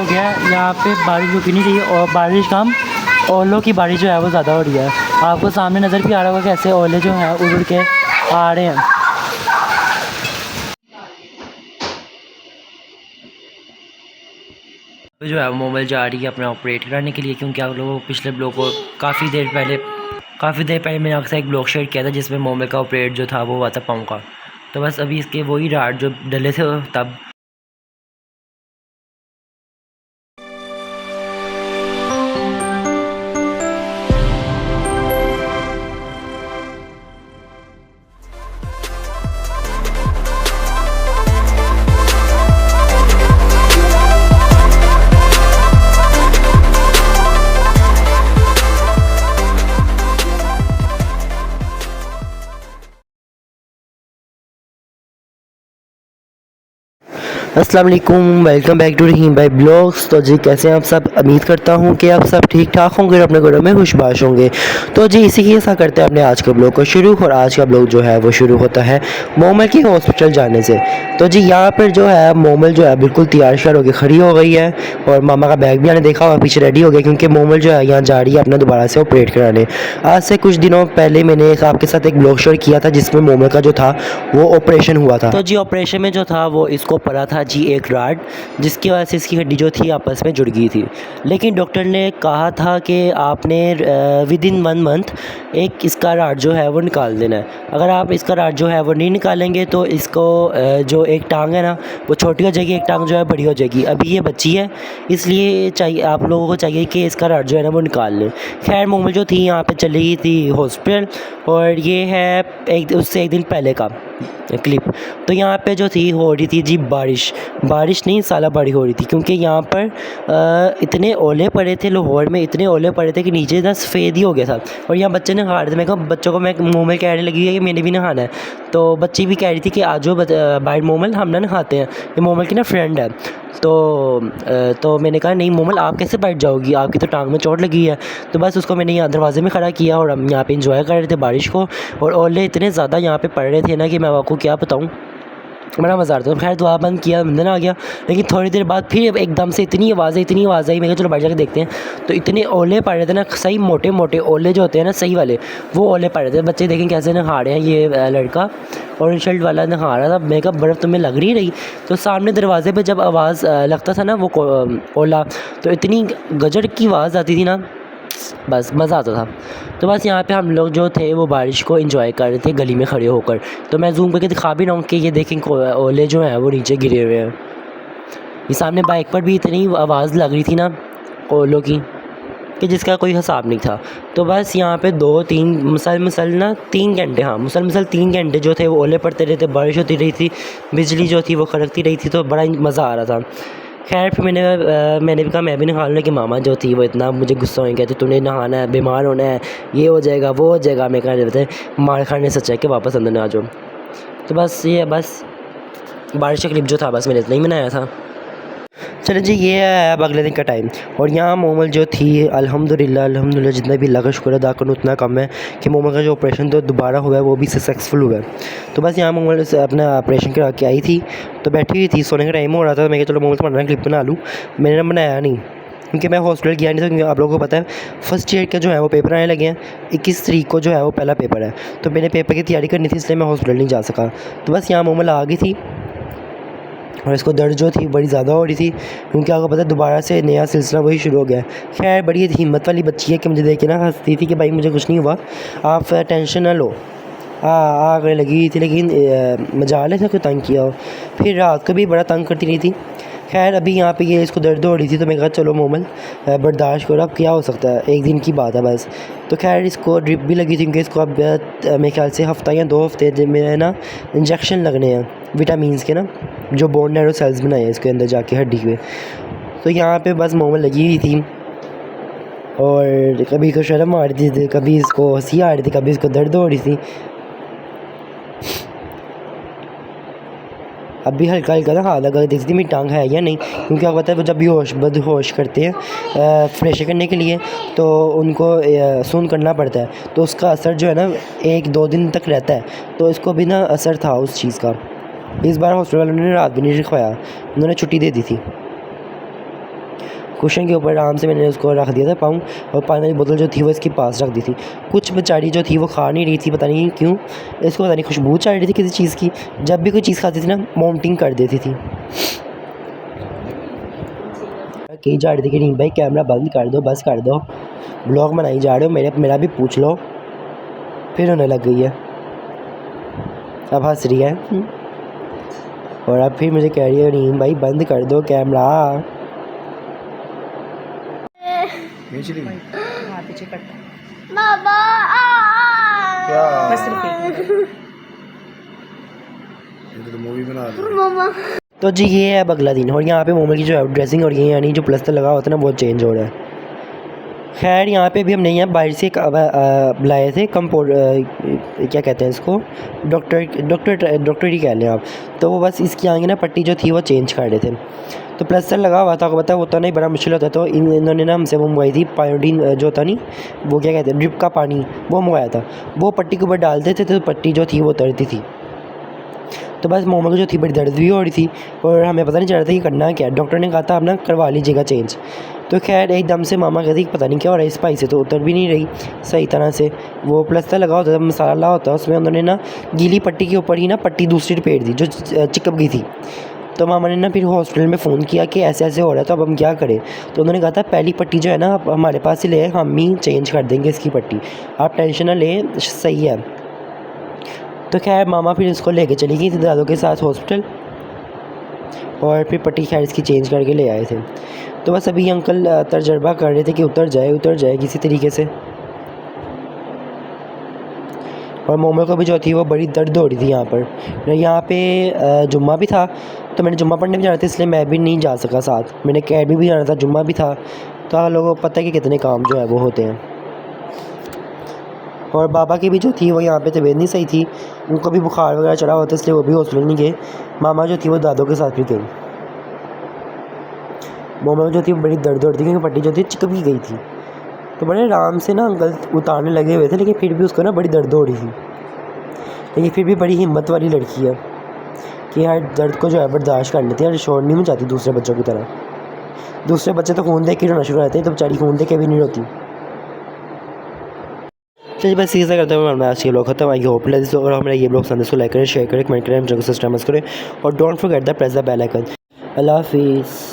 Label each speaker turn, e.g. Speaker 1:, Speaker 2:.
Speaker 1: गया है। यहाँ पे बारिश रुकी नहीं रही और बारिश कम, ओलों की बारिश जो है वो ज़्यादा हो रही है। आपको सामने नज़र भी आ रहा होगा कैसे ओले जो हैं उड़ के आ रहे हैं। तो जो है वो मोबाइल जा रही है अपना ऑपरेट कराने के लिए, क्योंकि आप लोगों को पिछले ब्लॉग को काफ़ी देर पहले मैंने आपसे एक ब्लॉग शेयर किया था जिसमें मोबाइल का ऑपरेट जो था वो हुआ था पाँव का। तो बस अभी इसके वही राड जो डले थे तब अस्सलाम वालेकुम, वेलकम बैक टू रहीम भाई ब्लॉग्स। तो जी कैसे हैं आप सब? उम्मीद करता हूं कि आप सब ठीक ठाक होंगे और अपने घरों में खुशबाश होंगे। तो जी इसी के साथ करते हैं अपने आज के ब्लॉग को शुरू। और आज का ब्लॉग जो है वो शुरू होता है मोमल के हॉस्पिटल जाने से। तो जी यहाँ पर जो है मोमल जो है बिल्कुल तैयार श्यार होकर खड़ी हो गई है और मामा का बैग भी मैंने देखा और पीछे रेडी हो गया, क्योंकि मोमल जो है यहाँ जा रही है अपना दोबारा से ऑपरेट कराने। आज से कुछ दिनों पहले मैंने आपके साथ एक ब्लॉग शेयर किया था जिसमें मोमल का जो था वो ऑपरेशन हुआ था। तो जी ऑपरेशन में जो था वो इसको पड़ा था जी एक राड, जिसकी वजह से इसकी हड्डी जो थी आपस में जुड़ गई थी। लेकिन डॉक्टर ने कहा था कि आपने विद इन 1 मंथ एक इसका राड जो है वो निकाल देना है। अगर आप इसका राड जो है वो नहीं निकालेंगे तो इसको जो एक टांग है ना वो छोटी हो जाएगी, एक टांग जो है बड़ी हो जाएगी। अभी ये बच्ची है, इसलिए चाहिए आप लोगों को चाहिए कि इसका राड जो है ना वो निकाल लें। खैर मोमल जो थी यहाँ पे चली गई थी हॉस्पिटल, और ये है उससे एक दिन पहले का क्लिप। तो यहाँ पे जो थी हो रही थी जी बारिश नहीं साला बारिश हो रही थी, क्योंकि यहाँ पर इतने ओले पड़े थे, लाहौर में इतने ओले पड़े थे कि नीचे ना सफ़ेद ही हो गया था। और यहाँ बच्चे नहा रहे थे। मैं कहा बच्चों को मैं मुँह में कहने लगी है कि मैंने भी नहाना है। तो बच्ची भी कह रही थी कि आज जो बाहर मोमल हम ना नहाते हैं, ये मोमल की ना फ्रेंड है। तो मैंने कहा नहीं मोमल आप कैसे बैठ जाओगी, आपकी तो टांग में चोट लगी है। तो बस उसको मैंने यहाँ दरवाजे में खड़ा किया और हम यहाँ पे इंजॉय कर रहे थे बारिश को। और ओले इतने ज़्यादा यहाँ पे पड़ रहे थे ना कि मैं आपको क्या बताऊँ, बड़ा मज़ा आ रहा था। खैर दुआ बंद किया, मंदिर आ गया। लेकिन थोड़ी देर बाद फिर एकदम से इतनी आवाज़ आई। मैं कहा चलो बाहर जाकर देखते हैं। तो इतने ओले पड़ रहे थे ना, सही मोटे मोटे ओले जो होते हैं ना सही वाले, वो ओले पड़ रहे थे। बच्चे देखें कैसे नहा रहे हैं। ये लड़का ऑरेंज शर्ट वाला नहा रहा था। मैं कहा बर्फ़ तुम्हें लग रही। तो सामने दरवाजे पर जब आवाज़ लगता था ना वो ओला, तो इतनी गजर की आवाज़ आती थी ना, बस मज़ा आता था। तो बस यहाँ पे हम लोग जो थे वो बारिश को एंजॉय कर रहे थे गली में खड़े होकर। तो मैं जूम करके दिखा भी रहा हूँ कि ये देखें ओले जो हैं वो नीचे गिरे हुए हैं। ये सामने बाइक पर भी इतनी आवाज़ लग रही थी ना ओलों की कि जिसका कोई हिसाब नहीं था। तो बस यहाँ पे 2-3 मुसलसल ना 3 घंटे, हाँ मुसलसल 3 घंटे जो थे वो ओले पड़ते रहे थे, बारिश होती रही थी, बिजली जो थी वो कड़कती रही थी। तो बड़ा मज़ा आ रहा था। खैर फिर मैंने भी कहा मैं भी नहा लूँ, कि मामा जो थी वो इतना मुझे गुस्सा हो गया, तूने नहाना है, बीमार होना है, ये हो जाएगा वो हो जाएगा। मैं कहा रहते मार खाने से अच्छा है कि वापस अंदर ना आ जाओ। तो बस बारिश का क्लिप जो था बस मैंने इतना ही बनाया था। चलो जी ये है अब अगले दिन का टाइम। और यहाँ मोमल जो थी अल्हम्दुलिल्लाह जितना भी अल्लाह का शुक्र अदा करूँ उतना कम है कि मोमल का जो ऑपरेशन तो दोबारा हुआ है वो भी सक्सेसफुल हुआ है। तो बस यहाँ मोमल से अपना ऑपरेशन करा के आई थी, तो बैठी हुई थी, सोने का टाइम हो रहा था। मैं चलो मोमल से बनाना क्लिप बना लूँ। मैंने ना बनाया नहीं, क्योंकि मैं हॉस्पिटल गया नहीं था, क्योंकि आप लोगों को पता है फर्स्ट ईयर का जो है वो पेपर आने लगे हैं। 21 तारीख को जो है वो पहला पेपर है, तो मैंने पेपर की तैयारी करनी थी, इसलिए मैं हॉस्पिटल नहीं जा सका। तो बस यहाँ मोमल आ गई थी और इसको दर्द जो थी बड़ी ज़्यादा हो रही थी, क्योंकि आपको पता है दोबारा से नया सिलसिला वही शुरू हो गया है। खैर बड़ी हिम्मत वाली बच्ची है कि मुझे देख के ना हंसती थी कि भाई मुझे कुछ नहीं हुआ, आप टेंशन ना लो। आगे लगी थी, लेकिन मजाल है कोई तंग किया हो। फिर रात को भी बड़ा तंग करती रही थी। खैर अभी यहाँ पे ये इसको दर्द हो रही थी, तो मैं कहा चलो मोमल बर्दाश्त करो, अब क्या हो सकता है, एक दिन की बात है बस। तो खैर इसको ड्रिप भी लगी थी, क्योंकि इसको अब मेरे ख्याल से हफ़्ता या 2 हफ्ते में ना इंजेक्शन लगने हैं विटामिन्स के ना, जो बोन नैरो सेल्स बनाए हैं इसके अंदर जाके हड्डी में। तो यहाँ पे बस मोमल लगी हुई थी और कभी इसको शर्म आ रही थी, कभी इसको हंसी आ रही थी, कभी इसको दर्द हो रही थी। अभी हल्का हल्का ना हाथ लगा देखती थी मेरी टांग है या नहीं, क्योंकि आपको पता है वो जब भी बदहोश करते हैं फ्रेश करने के लिए तो उनको सून करना पड़ता है, तो उसका असर जो है ना 1-2 दिन तक रहता है। तो इसको भी ना असर था उस चीज़ का। इस बार हॉस्पिटल वालों ने रात भी नहीं रखवाया, उन्होंने छुट्टी दे दी थी। कुशन के ऊपर आराम से मैंने उसको रख दिया था पाँव, और पानी की बोतल जो थी वो इसके पास रख दी थी। कुछ बेचारी जो थी वो खा नहीं रही थी, पता नहीं क्यों, इसको पता नहीं खुशबू चढ़ रही थी किसी चीज़ की। जब भी कोई चीज़ खाती थी ना वॉमिटिंग कर देती थी। कहीं जा रही थी कि नहीं भाई कैमरा बंद कर दो, बस कर दो, ब्लॉग बनाई जा रहे हो, मेरा भी पूछ लो। फिर होने लग गई है, अब हंस रही है और अब फिर मुझे कह रही है नहीं भाई बंद कर दो कैमरा।
Speaker 2: बाबा
Speaker 3: तो मूवी बना
Speaker 2: मामा
Speaker 1: तो जी ये है अब अगला दिन, और यहाँ पे मोमल की जो ड्रेसिंग और ये यानी जो प्लस्तर लगा होता है ना वो चेंज हो रहा है। खैर यहाँ पे भी हम नहीं हैं, बाहर से एक बुलाए थे क्या कहते हैं इसको, डॉक्टर ही कह लें आप। तो वो बस इसकी आगे ना पट्टी जो थी वो चेंज कर रहे थे। तो प्लस्तर लगा हुआ था, आपको पता होता नहीं बड़ा मुश्किल होता है। तो इन्होंने ना हमसे वो मंगवाई थी पायोडीन जो होता नहीं, वो क्या कहते हैं ड्रिप का पानी, वो मंगवाया था। वो पट्टी के ऊपर डालते थे तो पट्टी जो थी वो उतरती थी। तो बस मोमो को जो थी बड़ी दर्द भी हो रही थी और हमें पता नहीं चल रहा था कि करना क्या। डॉक्टर ने कहा था आप ना करवा लीजिएगा चेंज। तो खैर एकदम से मामा कहती कि पता नहीं क्या हो रहा है, इस भाई से तो उतर भी नहीं रही सही तरह से। वो प्लस्तर लगा होता था, मसाला होता है उसमें, उन्होंने ना गीली पट्टी के ऊपर ही ना पट्टी दूसरी लपेट दी जो चिपक गई थी। तो मामा ने ना फिर हॉस्पिटल में फ़ोन किया कि ऐसे ऐसे हो रहा है तो अब हम क्या करें। तो उन्होंने कहा था पहली पट्टी जो है ना आप हमारे पास ही ले, हम ही चेंज कर देंगे इसकी पट्टी, आप टेंशन ना लें, सही है। तो खैर मामा फिर इसको लेके चली गई थी दादों के साथ हॉस्पिटल, और फिर पट्टी खैर इसकी चेंज करके ले आए थे। तो बस अभी अंकल तजर्बा कर रहे थे कि उतर जाए किसी तरीके से। और मोमो को भी जो थी वो बड़ी दर्द हो रही थी यहाँ पर। यहाँ पे जुम्मा भी था, तो मैंने जुम्मा पढ़ने भी जाना था, इसलिए मैं भी नहीं जा सका साथ। मैंने अकेडमी भी जाना था, जुम्मा भी था, तो आप लोगों को पता है कि कितने काम जो है वो होते हैं। और बाबा की भी जो थी वो यहाँ पे तबीयत नहीं सही थी, उनको भी बुखार वगैरह चढ़ा हुआ था, इसलिए वो भी हॉस्पिटल नहीं गए। मामा जो थी वो दादों के साथ भी गई। मोमो जो थी बड़ी दर्द होती थी क्योंकि पट्टी जो थी चिपक भी गई थी। तो बड़े आराम से ना अंकल उतारने लगे हुए थे, लेकिन फिर भी उसको ना बड़ी दर्द हो रही थी। लेकिन फिर भी बड़ी हिम्मत वाली लड़की है कि यार दर्द को जो है बर्दाश्त कर लेती है और शोर नहीं मचाती दूसरे बच्चों की तरह। दूसरे बच्चे तो खून देख के रोना शुरू हो जाते हैं, तो बेचारी खून देख के भी नहीं रोती। चलिए बस इसी करते हुए हमारा आज के ब्लॉग खत्म। आई होप और हमारा ये ब्लॉग पसंद है तो लाइक करें, शेयर करें, कमेंट करें, सब्सक्राइब करें, और don't forget the press the bell icon. अल्लाह हाफिज़।